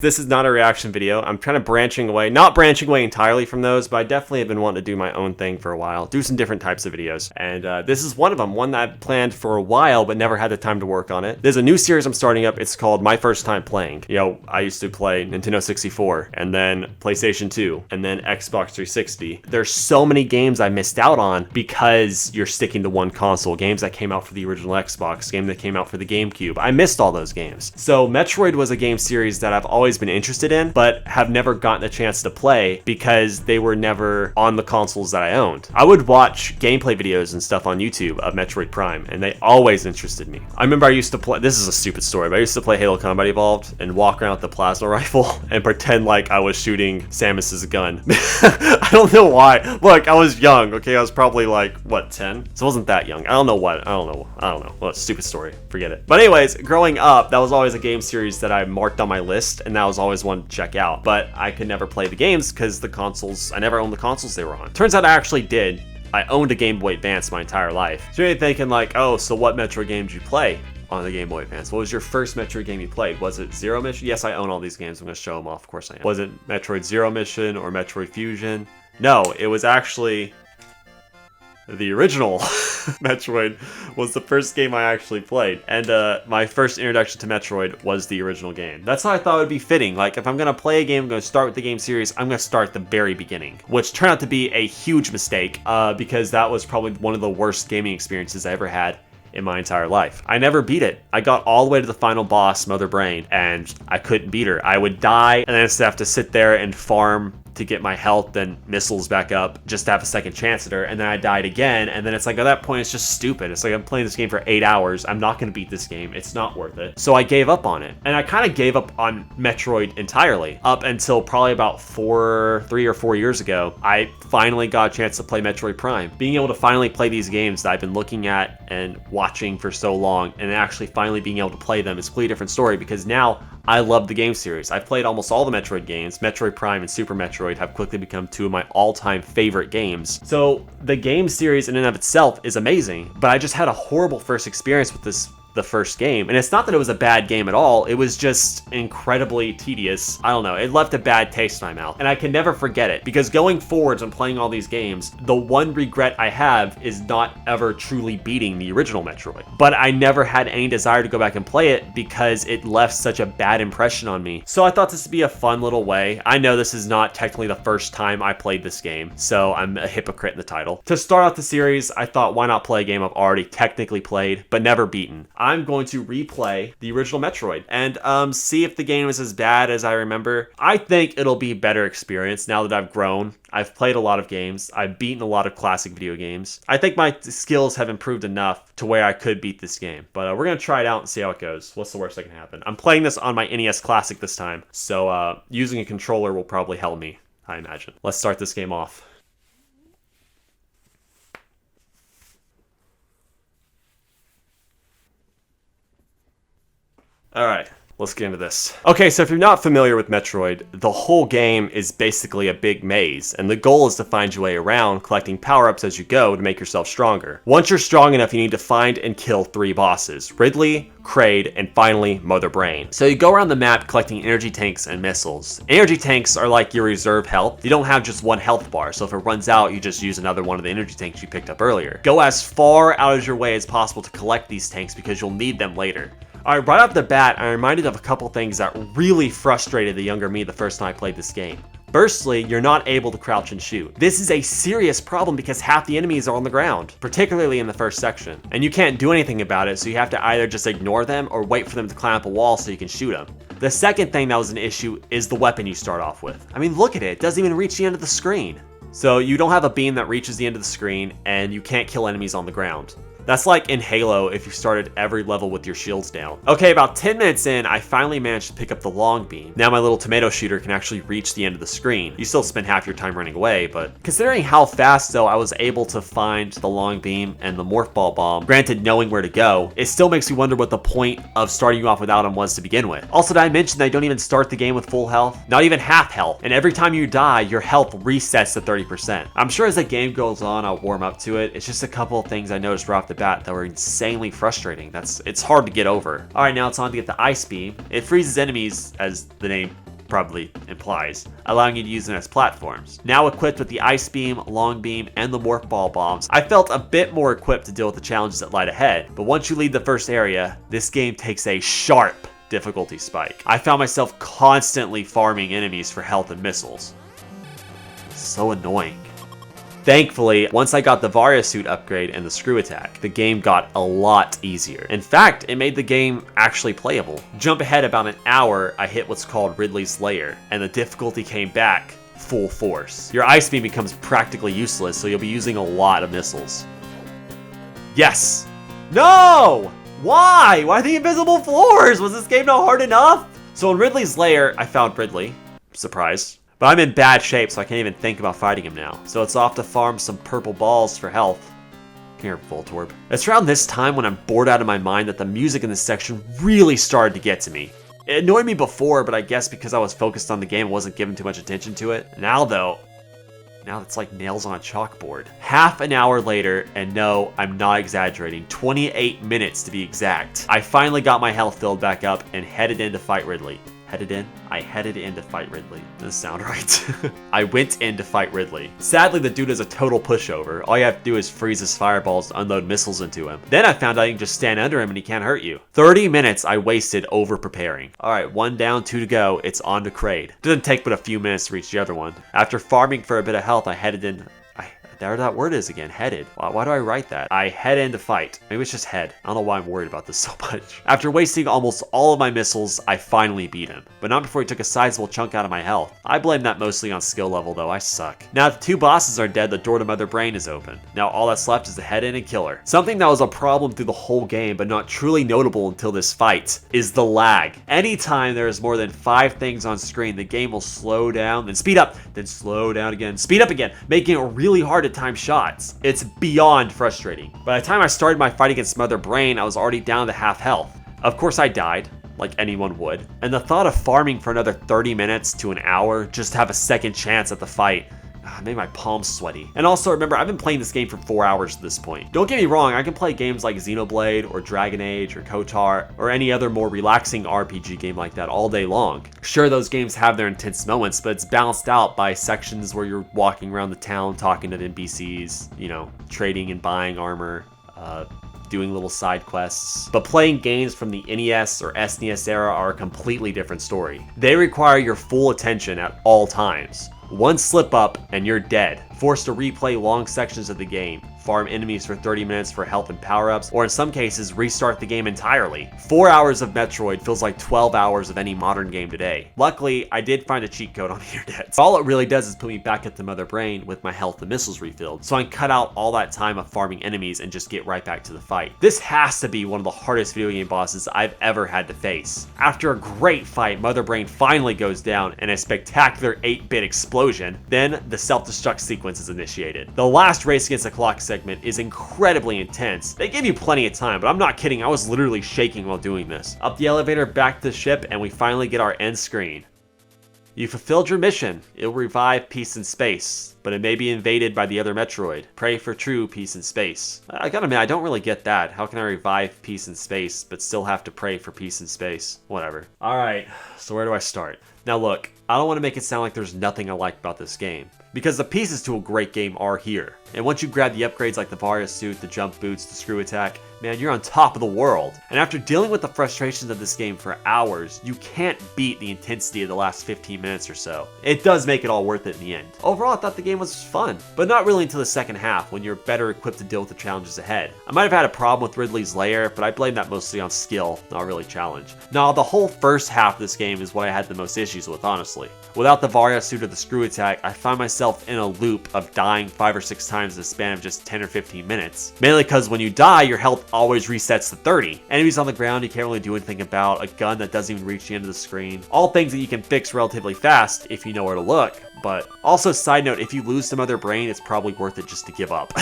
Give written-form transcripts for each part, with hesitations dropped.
This is not a reaction video. I'm kind of branching away, not branching away entirely from those, but I definitely have been wanting to do my own thing for a while, do some different types of videos. And this is one of them, one that I've planned for a while, but never had the time to work on it. There's a new series I'm starting up. It's called My First Time Playing. You know, I used to play Nintendo 64 and then PlayStation 2 and then Xbox 360. There's so many games I missed out on because you're sticking to one console. Games that came out for the original Xbox, game that came out for the GameCube. I missed all those games. So Metroid was a game series that I've always been interested in, but have never gotten a chance to play because they were never on the consoles that I owned. I would watch gameplay videos and stuff on YouTube of Metroid Prime, and they always interested me. I remember I used to play, this is a stupid story, but I used to play Halo Combat Evolved and walk around with the plasma rifle and pretend like I was shooting Samus's gun. I don't know why. Look, I was young, okay? I was probably like, what, 10? So I wasn't that young. I don't know. Well, it's a stupid story. Forget it. But anyways, growing up, that was always a game series that I marked on my list, and that was always one to check out. But I could never play the games because the consoles, I never owned the consoles they were on. Turns out I actually did. I owned a Game Boy Advance my entire life. So you're thinking like, oh, so what Metroid game did you play on the Game Boy Advance? What was your first Metroid game you played? Was it Zero Mission? Yes, I own all these games. I'm going to show them off. Of course I am. Was it Metroid Zero Mission or Metroid Fusion? No, it was actually the original Metroid was the first game I actually played. And my first introduction to Metroid was the original game. That's how I thought it would be fitting. Like, if I'm going to play a game, I'm going to start with the game series, I'm going to start at the very beginning. Which turned out to be a huge mistake because that was probably one of the worst gaming experiences I ever had in my entire life. I never beat it. I got all the way to the final boss, Mother Brain, and I couldn't beat her. I would die, and then I'd have to sit there and farm to get my health and missiles back up just to have a second chance at her, and then I died again, and then it's like, at that point, it's just stupid. It's like, I'm playing this game for 8 hours. I'm not going to beat this game. It's not worth it. So I gave up on it, and I kind of gave up on Metroid entirely up until probably about 3 or 4 years ago. I finally got a chance to play Metroid Prime. Being able to finally play these games that I've been looking at and watching for so long, and actually finally being able to play them is a completely different story, because now I love the game series. I've played almost all the Metroid games. Metroid Prime and Super Metroid have quickly become two of my all-time favorite games. So the game series in and of itself is amazing, but I just had a horrible first experience with the first game. And it's not that it was a bad game at all, it was just incredibly tedious. I don't know, it left a bad taste in my mouth, and I can never forget it, because going forwards and playing all these games, the one regret I have is not ever truly beating the original Metroid. But I never had any desire to go back and play it because it left such a bad impression on me. So I thought this would be a fun little way. I know this is not technically the first time I played this game, so I'm a hypocrite in the title. To start out the series, I thought, why not play a game I've already technically played but never beaten? I'm going to replay the original Metroid and see if the game was as bad as I remember. I think it'll be a better experience now that I've grown. I've played a lot of games. I've beaten a lot of classic video games. I think my skills have improved enough to where I could beat this game. But we're going to try it out and see how it goes. What's the worst that can happen? I'm playing this on my NES Classic this time, so using a controller will probably help me, I imagine. Let's start this game off. Alright, let's get into this. Okay, so if you're not familiar with Metroid, the whole game is basically a big maze, and the goal is to find your way around, collecting power-ups as you go to make yourself stronger. Once you're strong enough, you need to find and kill 3 bosses: Ridley, Kraid, and finally, Mother Brain. So you go around the map collecting energy tanks and missiles. Energy tanks are like your reserve health. You don't have just one health bar, so if it runs out, you just use another one of the energy tanks you picked up earlier. Go as far out of your way as possible to collect these tanks because you'll need them later. Alright, right off the bat, I'm reminded of a couple things that really frustrated the younger me the first time I played this game. Firstly, you're not able to crouch and shoot. This is a serious problem because half the enemies are on the ground, particularly in the first section. And you can't do anything about it, so you have to either just ignore them or wait for them to climb up a wall so you can shoot them. The second thing that was an issue is the weapon you start off with. I mean, look at it, it doesn't even reach the end of the screen. So you don't have a beam that reaches the end of the screen, and you can't kill enemies on the ground. That's like in Halo if you started every level with your shields down. Okay, about 10 minutes in, I finally managed to pick up the long beam. Now my little tomato shooter can actually reach the end of the screen. You still spend half your time running away, but considering how fast though I was able to find the long beam and the morph ball bomb, granted knowing where to go, it still makes me wonder what the point of starting you off without them was to begin with. Also, did I mention that I don't even start the game with full health? Not even half health. And every time you die, your health resets to 30%. I'm sure as the game goes on, I'll warm up to it. It's just a couple of things I noticed right off the bat that were insanely frustrating. It's hard to get over. Alright, now it's on to get the Ice Beam. It freezes enemies, as the name probably implies, allowing you to use them as platforms. Now equipped with the Ice Beam, Long Beam, and the Morph Ball bombs, I felt a bit more equipped to deal with the challenges that lied ahead. But once you leave the first area, this game takes a sharp difficulty spike. I found myself constantly farming enemies for health and missiles. So annoying. Thankfully, once I got the Varia suit upgrade and the screw attack, the game got a lot easier. In fact, it made the game actually playable. Jump ahead about an hour, I hit what's called Ridley's Lair, and the difficulty came back full force. Your Ice Beam becomes practically useless, so you'll be using a lot of missiles. Yes! No! Why? Why the invisible floors? Was this game not hard enough? So in Ridley's Lair, I found Ridley. Surprise. But I'm in bad shape, so I can't even think about fighting him now. So it's off to farm some purple balls for health. Come here, Voltorb. It's around this time when I'm bored out of my mind that the music in this section really started to get to me. It annoyed me before, but I guess because I was focused on the game and wasn't giving too much attention to it. Now though, now it's like nails on a chalkboard. Half an hour later, and no, I'm not exaggerating, 28 minutes to be exact, I finally got my health filled back up and headed in to fight Ridley. Headed in? I headed in to fight Ridley. Doesn't sound right. I went in to fight Ridley. Sadly, the dude is a total pushover. All you have to do is freeze his fireballs to unload missiles into him. Then I found out you can just stand under him and he can't hurt you. 30 minutes I wasted over preparing. Alright, 1 down, 2 to go. It's on to Kraid. Doesn't take but a few minutes to reach the other one. After farming for a bit of health, I headed in. There that word is again, headed. Why do I write that? I head in to fight. Maybe it's just head. I don't know why I'm worried about this so much. After wasting almost all of my missiles, I finally beat him. But not before he took a sizable chunk out of my health. I blame that mostly on skill level though, I suck. Now that the 2 bosses are dead, the door to Mother Brain is open. Now all that's left is to head in and kill her. Something that was a problem through the whole game, but not truly notable until this fight, is the lag. Anytime there is more than 5 things on screen, the game will slow down, then speed up, then slow down again, speed up again, making it really hard to time shots. It's beyond frustrating. By the time I started my fight against Mother Brain, I was already down to half health. Of course I died, like anyone would, and the thought of farming for another 30 minutes to an hour just to have a second chance at the fight made my palms sweaty. And also remember, I've been playing this game for 4 hours at this point. Don't get me wrong, I can play games like Xenoblade or Dragon Age or KOTOR or any other more relaxing RPG game like that all day long. Sure, those games have their intense moments, but it's balanced out by sections where you're walking around the town talking to NPCs, you know, trading and buying armor, doing little side quests. But playing games from the NES or SNES era are a completely different story. They require your full attention at all times. One slip up and you're dead, forced to replay long sections of the game, farm enemies for 30 minutes for health and power-ups, or in some cases, restart the game entirely. 4 hours of Metroid feels like 12 hours of any modern game today. Luckily, I did find a cheat code on the internet. All it really does is put me back at the Mother Brain with my health and missiles refilled, so I can cut out all that time of farming enemies and just get right back to the fight. This has to be one of the hardest video game bosses I've ever had to face. After a great fight, Mother Brain finally goes down in a spectacular 8-bit explosion, then the self-destruct sequence is initiated. The last race against the clock segment is incredibly intense. They give you plenty of time, but I'm not kidding, I was literally shaking while doing this. Up the elevator, back to the ship, and we finally get our end screen. You fulfilled your mission. It'll revive peace in space, but it may be invaded by the other Metroid. Pray for true peace in space. I gotta admit, I don't really get that. How can I revive peace in space, but still have to pray for peace in space? Whatever. Alright, so where do I start? Now look, I don't want to make it sound like there's nothing I like about this game, because the pieces to a great game are here. And once you grab the upgrades like the Varia suit, the jump boots, the screw attack, man, you're on top of the world. And after dealing with the frustrations of this game for hours, you can't beat the intensity of the last 15 minutes or so. It does make it all worth it in the end. Overall, I thought the game was fun, but not really until the second half when you're better equipped to deal with the challenges ahead. I might have had a problem with Ridley's Lair, but I blame that mostly on skill, not really challenge. Now, the whole first half of this game is what I had the most issues with, honestly. Without the Varia suit or the screw attack, I found myself in a loop of dying 5 or 6 times in a span of just 10 or 15 minutes. Mainly because when you die, your health always resets to 30. Enemies on the ground you can't really do anything about, a gun that doesn't even reach the end of the screen. All things that you can fix relatively fast if you know where to look, But also, side note, if you lose some other brain, it's probably worth it just to give up.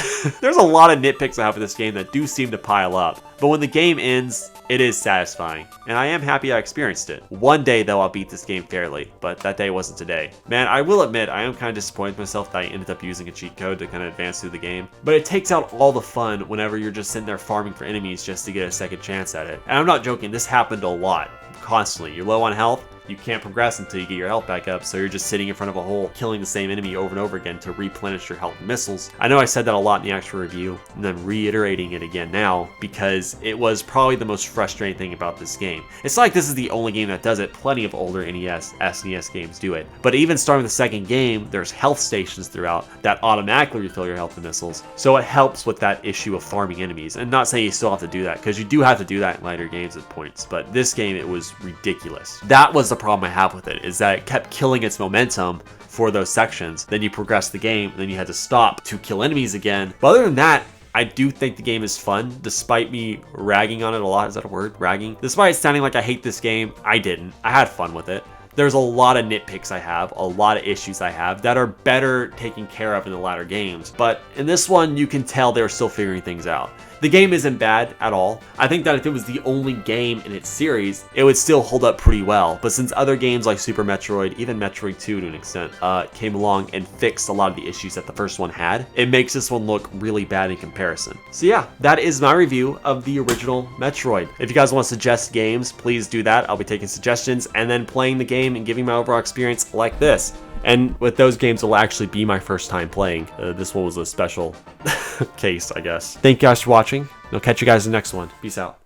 There's a lot of nitpicks I have for this game that do seem to pile up. But when the game ends, it is satisfying, and I am happy I experienced it. One day, though, I'll beat this game fairly, but that day wasn't today. Man, I will admit, I am kind of disappointed with myself that I ended up using a cheat code to kind of advance through the game. But it takes out all the fun whenever you're just sitting there farming for enemies just to get a second chance at it. And I'm not joking, this happened a lot, constantly. You're low on health, you can't progress until you get your health back up, so you're just sitting in front of a hole, killing the same enemy over and over again to replenish your health and missiles. I know I said that a lot in the actual review, and I'm reiterating it again now, because it was probably the most frustrating thing about this game. It's not like this is the only game that does it, plenty of older NES, SNES games do it. But even starting with the second game, there's health stations throughout that automatically refill your health and missiles, so it helps with that issue of farming enemies. And not saying you still have to do that, because you do have to do that in later games at points, but this game, it was ridiculous. That was the problem I have with it, is that it kept killing its momentum for those sections. Then you progress the game, then you had to stop to kill enemies again. But other than that, I do think the game is fun, despite me ragging on it a lot. Is that a word? Ragging? Despite it sounding like I hate this game, I didn't. I had fun with it. There's a lot of nitpicks I have, a lot of issues I have that are better taken care of in the latter games. But in this one, you can tell they're still figuring things out. The game isn't bad at all. I think that if it was the only game in its series, it would still hold up pretty well. But since other games like Super Metroid, even Metroid 2 to an extent, came along and fixed a lot of the issues that the first one had, it makes this one look really bad in comparison. So yeah, that is my review of the original Metroid. If you guys want to suggest games, please do that. I'll be taking suggestions and then playing the game and giving my overall experience like this. And with those games, it'll actually be my first time playing. This one was a special case, I guess. Thank you guys for watching. I'll catch you guys in the next one. Peace out.